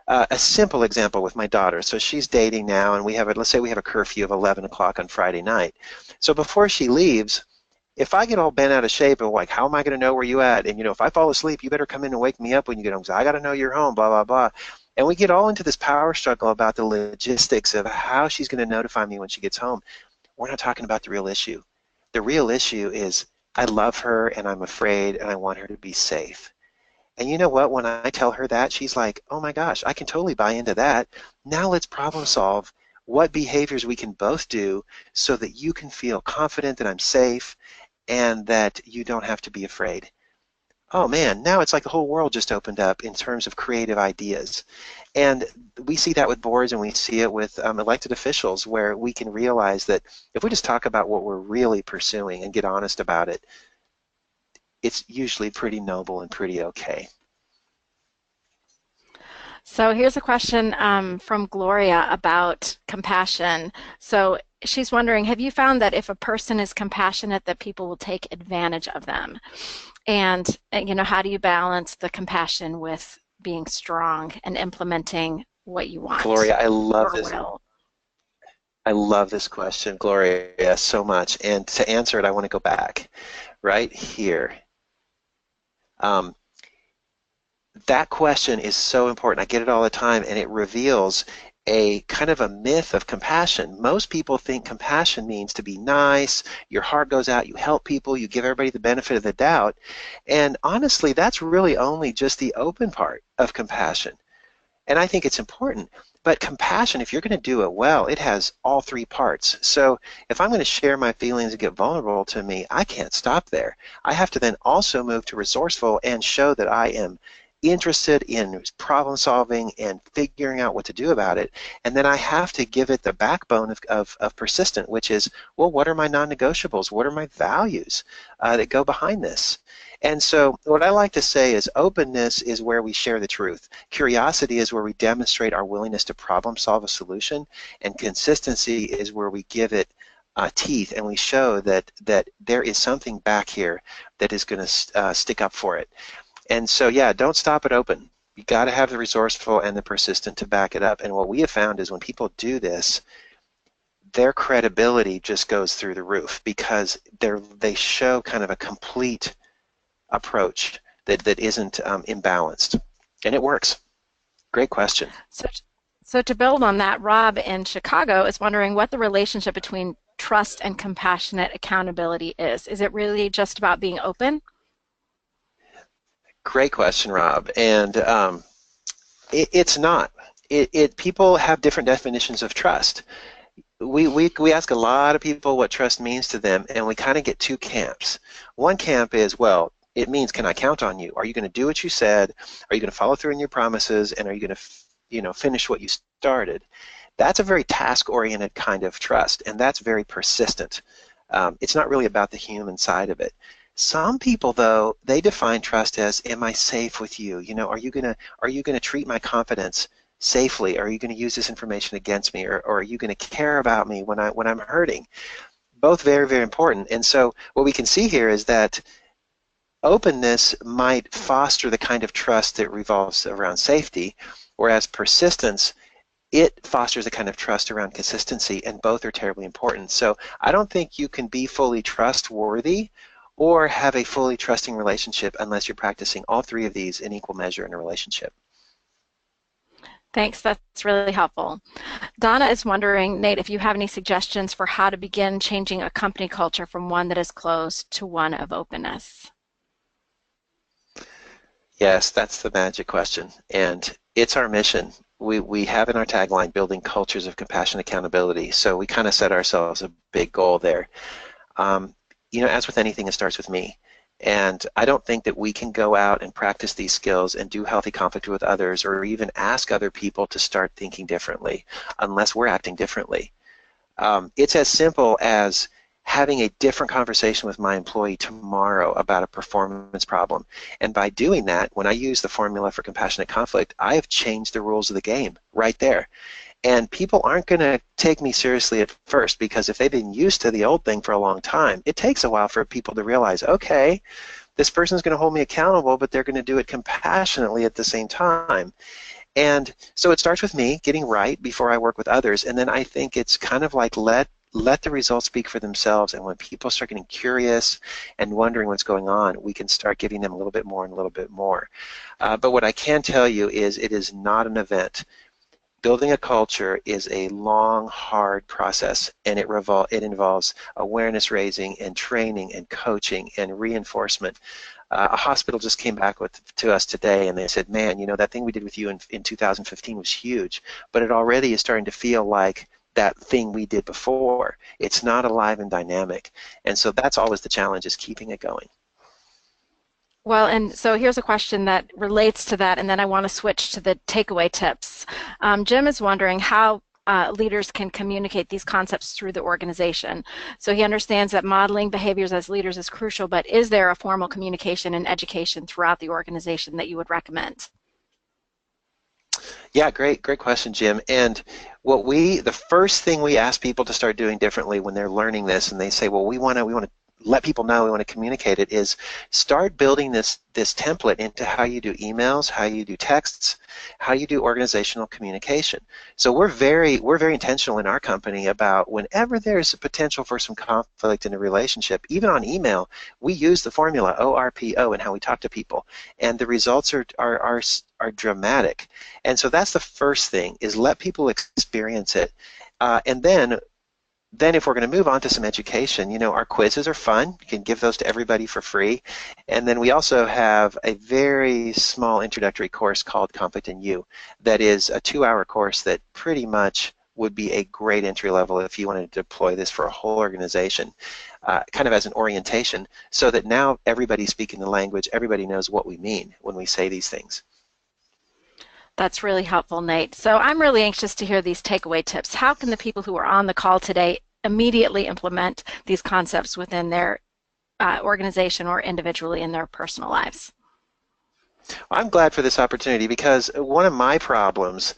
[SPEAKER 2] A simple example with my daughter. So she's dating now, and let's say we have a curfew of 11 o'clock on Friday night. So before she leaves, if I get all bent out of shape and like, how am I going to know where you at? And if I fall asleep, you better come in and wake me up when you get home, because I got to know you're home, blah, blah, blah. And we get all into this power struggle about the logistics of how she's going to notify me when she gets home. We're not talking about the real issue. The real issue is I love her and I'm afraid and I want her to be safe. And you know what? When I tell her that, she's like, oh my gosh, I can totally buy into that. Now let's problem solve what behaviors we can both do so that you can feel confident that I'm safe and that you don't have to be afraid. Oh man, now it's like the whole world just opened up in terms of creative ideas. And we see that with boards, and we see it with elected officials, where we can realize that if we just talk about what we're really pursuing and get honest about it, it's usually pretty noble and pretty okay.
[SPEAKER 1] So here's a question from Gloria about compassion. So she's wondering, have you found that if a person is compassionate, that people will take advantage of them? And how do you balance the compassion with being strong and implementing what you want
[SPEAKER 2] Gloria, I love
[SPEAKER 1] or
[SPEAKER 2] this.
[SPEAKER 1] will?
[SPEAKER 2] I love this question, Gloria, so much. And to answer it, I want to go back right here. That question is so important. I get it all the time, and it reveals a kind of a myth of compassion. Most people think compassion means to be nice, your heart goes out, you help people, you give everybody the benefit of the doubt. And honestly, that's really only just the open part of compassion. And I think it's important. But compassion, if you're going to do it well, it has all three parts. So if I'm going to share my feelings and get vulnerable to me, I can't stop there. I have to then also move to resourceful and show that I am interested in problem solving and figuring out what to do about it. And then I have to give it the backbone of persistent, which is, well, what are my non-negotiables? What are my values that go behind this? And so what I like to say is openness is where we share the truth. Curiosity is where we demonstrate our willingness to problem solve a solution. And consistency is where we give it teeth and we show that there is something back here that is going to stick up for it. And so, yeah, don't stop at open. You got to have the resourceful and the persistent to back it up. And what we have found is when people do this, their credibility just goes through the roof because they show kind of a complete approach that isn't imbalanced. And it works. Great question.
[SPEAKER 1] So to build on that, Rob in Chicago is wondering what the relationship between trust and compassionate accountability is. Is it really just about being open?
[SPEAKER 2] Great question, Rob. And it's not. People have different definitions of trust. We ask a lot of people what trust means to them, and we kind of get two camps. One camp is, well, it means, can I count on you? Are you going to do what you said? Are you going to follow through on your promises? And are you going to finish what you started? That's a very task-oriented kind of trust, and that's very persistent. It's not really about the human side of it. Some people, though, they define trust as, am I safe with you? Are you gonna treat my confidence safely? Are you going to use this information against me, or are you going to care about me when I'm hurting? Both very, very important. And so what we can see here is that openness might foster the kind of trust that revolves around safety, whereas persistence, it fosters a kind of trust around consistency, and both are terribly important. So I don't think you can be fully trustworthy or have a fully trusting relationship unless you're practicing all three of these in equal measure in a relationship.
[SPEAKER 1] Thanks, that's really helpful. Donna is wondering, Nate, if you have any suggestions for how to begin changing a company culture from one that is closed to one of openness.
[SPEAKER 2] Yes, that's the magic question, and it's our mission. We have in our tagline, building cultures of compassion and accountability, so we kind of set ourselves a big goal there. As with anything, it starts with me. And I don't think that we can go out and practice these skills and do healthy conflict with others or even ask other people to start thinking differently unless we're acting differently. It's as simple as having a different conversation with my employee tomorrow about a performance problem. And by doing that, when I use the formula for compassionate conflict, I have changed the rules of the game right there. And people aren't going to take me seriously at first because if they've been used to the old thing for a long time, it takes a while for people to realize, okay, this person's going to hold me accountable, but they're going to do it compassionately at the same time. And so it starts with me getting right before I work with others, and then I think it's kind of like let the results speak for themselves, and when people start getting curious and wondering what's going on, we can start giving them a little bit more and a little bit more. But what I can tell you is it is not an event. Building a culture is a long, hard process, and it involves awareness raising and training and coaching and reinforcement. A hospital just came back to us today, and they said, man, that thing we did with you in 2015 was huge, but it already is starting to feel like that thing we did before. It's not alive and dynamic, and so that's always the challenge, is keeping it going.
[SPEAKER 1] Well, and so here's a question that relates to that, and then I want to switch to the takeaway tips. Jim is wondering how leaders can communicate these concepts through the organization. So he understands that modeling behaviors as leaders is crucial, but is there a formal communication and education throughout the organization that you would recommend?
[SPEAKER 2] Yeah, great question, Jim. And the first thing we ask people to start doing differently when they're learning this, and they say, well, we want to let people know, we want to communicate it, is start building this template into how you do emails, how you do texts, how you do organizational communication. So we're very intentional in our company about whenever there's a potential for some conflict in a relationship, even on email, we use the formula ORPO in how we talk to people, and the results are dramatic. And so that's the first thing, is let people experience it, and then if we're going to move on to some education, our quizzes are fun. You can give those to everybody for free. And then we also have a very small introductory course called Conflict in You that is a 2-hour course that pretty much would be a great entry level if you wanted to deploy this for a whole organization, kind of as an orientation, so that now everybody's speaking the language, everybody knows what we mean when we say these things.
[SPEAKER 1] That's really helpful, Nate. So I'm really anxious to hear these takeaway tips. How can the people who are on the call today immediately implement these concepts within their organization or individually in their personal lives?
[SPEAKER 2] I'm glad for this opportunity because one of my problems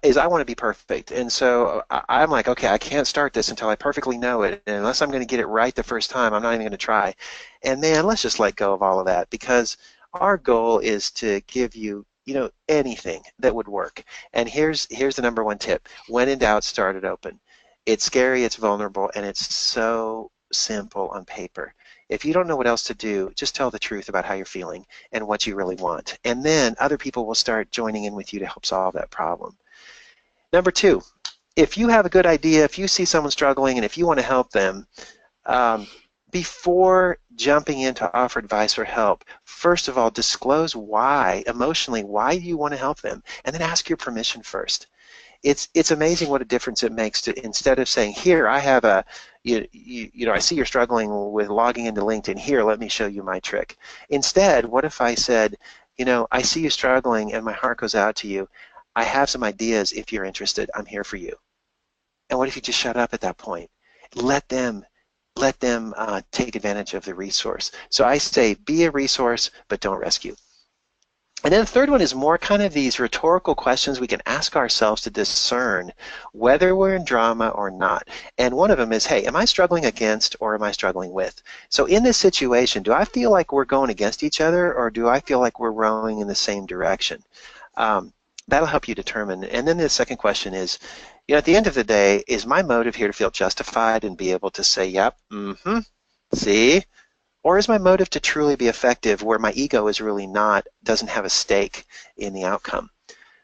[SPEAKER 2] is I want to be perfect. And so I'm like, okay, I can't start this until I perfectly know it. And unless I'm going to get it right the first time, I'm not even going to try. And man, let's just let go of all of that, because our goal is to give you, anything that would work. And here's the number one tip. When in doubt, start it open. It's scary, it's vulnerable, and it's so simple on paper. If you don't know what else to do, just tell the truth about how you're feeling and what you really want. And then other people will start joining in with you to help solve that problem. Number two, if you have a good idea, if you see someone struggling and if you want to help them, before jumping in to offer advice or help, first of all, disclose why, emotionally, why you want to help them, and then ask your permission first. It's amazing what a difference it makes to, instead of saying, here, I have a, I see you're struggling with logging into LinkedIn, here, let me show you my trick. Instead, what if I said, I see you struggling and my heart goes out to you. I have some ideas if you're interested. I'm here for you. And what if you just shut up at that point? Let them take advantage of the resource. So I say, be a resource, but don't rescue. And then the third one is more kind of these rhetorical questions we can ask ourselves to discern whether we're in drama or not. And one of them is, hey, am I struggling against or am I struggling with? So in this situation, do I feel like we're going against each other, or do I feel like we're rowing in the same direction? That'll help you determine. And then the second question is, at the end of the day, is my motive here to feel justified and be able to say, yep, see? Or is my motive to truly be effective, where my ego is really doesn't have a stake in the outcome?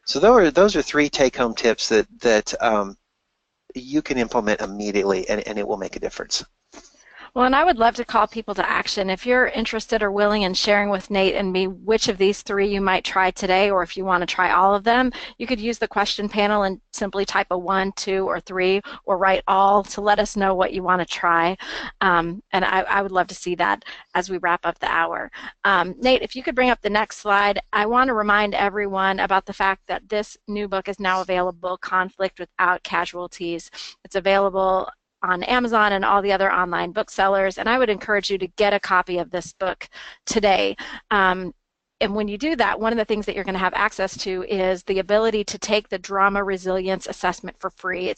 [SPEAKER 2] So those are three take-home tips that you can implement immediately, and it will make a difference.
[SPEAKER 1] Well, and I would love to call people to action. If you're interested or willing in sharing with Nate and me which of these three you might try today, or if you want to try all of them, you could use the question panel and simply type a 1, 2, or 3, or write all to let us know what you want to try. And I would love to see that as we wrap up the hour. Nate, if you could bring up the next slide, I want to remind everyone about the fact that this new book is now available, Conflict Without Casualties. It's available on Amazon and all the other online booksellers, and I would encourage you to get a copy of this book today. And when you do that, one of the things that you're going to have access to is the ability to take the Drama Resilience Assessment for free.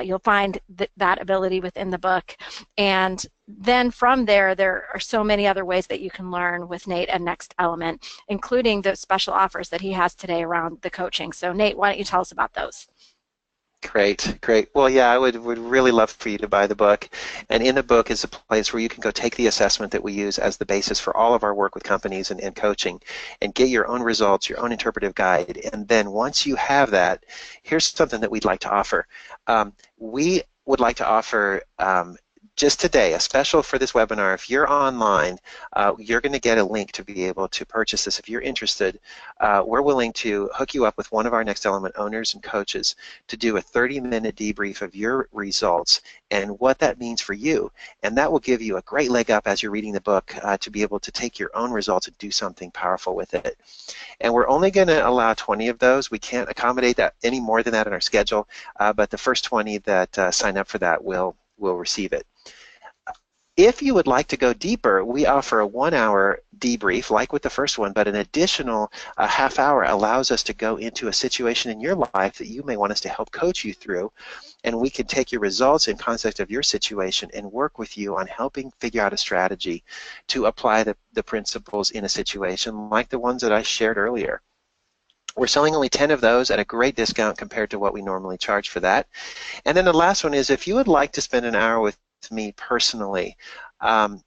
[SPEAKER 1] You'll find that ability within the book. And then from there are so many other ways that you can learn with Nate and Next Element, including the special offers that he has today around the coaching. So Nate, why don't you tell us about those?
[SPEAKER 2] Great, great. Well, yeah, I would really love for you to buy the book. And in the book is a place where you can go take the assessment that we use as the basis for all of our work with companies and coaching, and get your own results, your own interpretive guide. And then once you have that, here's something that we'd like to offer. We would like to offer just today, a special for this webinar. If you're online, you're going to get a link to be able to purchase this. If you're interested, we're willing to hook you up with one of our Next Element owners and coaches to do a 30-minute debrief of your results and what that means for you. And that will give you a great leg up as you're reading the book to be able to take your own results and do something powerful with it. And we're only going to allow 20 of those. We can't accommodate that any more than that in our schedule, but the first 20 that sign up for that will receive it. If you would like to go deeper, we offer a 1-hour debrief, like with the first one, but an additional half hour allows us to go into a situation in your life that you may want us to help coach you through, and we can take your results and context of your situation and work with you on helping figure out a strategy to apply the principles in a situation like the ones that I shared earlier. We're selling only 10 of those at a great discount compared to what we normally charge for that. And then the last one is, if you would like to spend an hour with me personally, I'm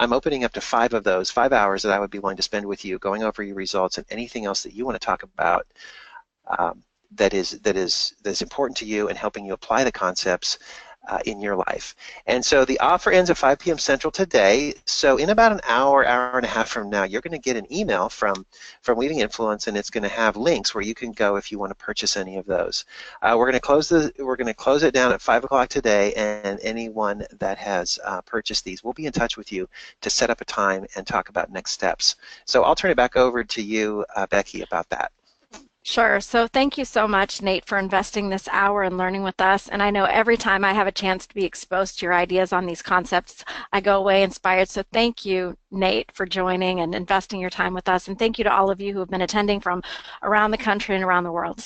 [SPEAKER 2] opening up to 5 of those, 5 hours that I would be willing to spend with you, going over your results and anything else that you want to talk about that is important to you and helping you apply the concepts in your life. And so the offer ends at 5 p.m. Central today. So in about an hour, hour and a half from now, you're going to get an email from Weaving Influence, and it's going to have links where you can go if you want to purchase any of those. We're going to close it down at 5 o'clock today, and anyone that has purchased these, we'll be in touch with you to set up a time and talk about next steps. So I'll turn it back over to you, Becky, about that.
[SPEAKER 1] Sure. So thank you so much, Nate, for investing this hour and learning with us. And I know every time I have a chance to be exposed to your ideas on these concepts, I go away inspired. So thank you, Nate, for joining and investing your time with us. And thank you to all of you who have been attending from around the country and around the world.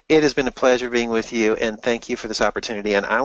[SPEAKER 2] It has been a pleasure being with you, and thank you for this opportunity. And I